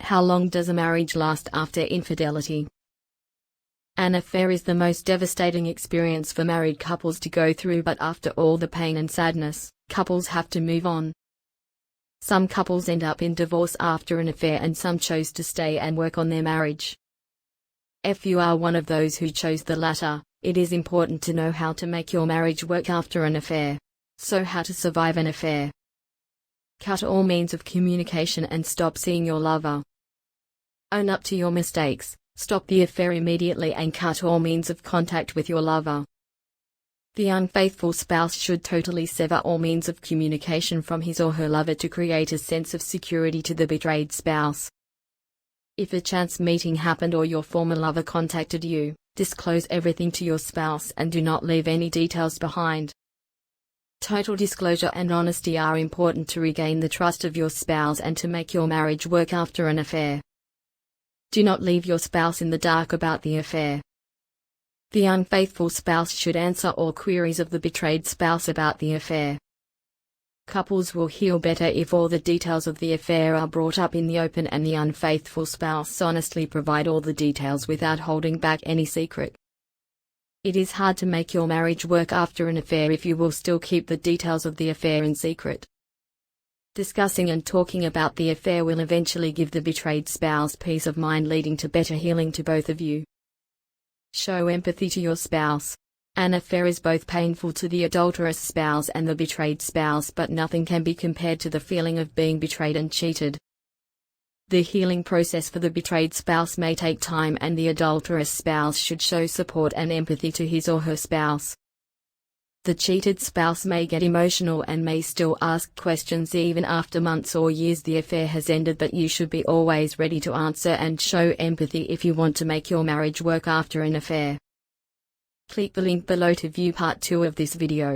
How long does a marriage last after infidelity? An affair is the most devastating experience for married couples to go through, but after all the pain and sadness, couples have to move on. Some couples end up in divorce after an affair, and some chose to stay and work on their marriage. If you are one of those who chose the latter, it is important to know how to make your marriage work after an affair. So, how to survive an affair? Cut all means of communication and stop seeing your lover. Own up to your mistakes, stop the affair immediately and cut all means of contact with your lover. The unfaithful spouse should totally sever all means of communication from his or her lover to create a sense of security to the betrayed spouse. If a chance meeting happened or your former lover contacted you, disclose everything to your spouse and do not leave any details behind. Total disclosure and honesty are important to regain the trust of your spouse and to make your marriage work after an affair. Do not leave your spouse in the dark about the affair. The unfaithful spouse should answer all queries of the betrayed spouse about the affair. Couples will heal better if all the details of the affair are brought up in the open and the unfaithful spouse honestly provide all the details without holding back any secret. It is hard to make your marriage work after an affair if you will still keep the details of the affair in secret. Discussing and talking about the affair will eventually give the betrayed spouse peace of mind, leading to better healing to both of you. Show empathy to your spouse. An affair is both painful to the adulterous spouse and the betrayed spouse, but nothing can be compared to the feeling of being betrayed and cheated. The healing process for the betrayed spouse may take time, and the adulterous spouse should show support and empathy to his or her spouse. The cheated spouse may get emotional and may still ask questions even after months or years the affair has ended, but you should be always ready to answer and show empathy if you want to make your marriage work after an affair. Click the link below to view part 2 of this video.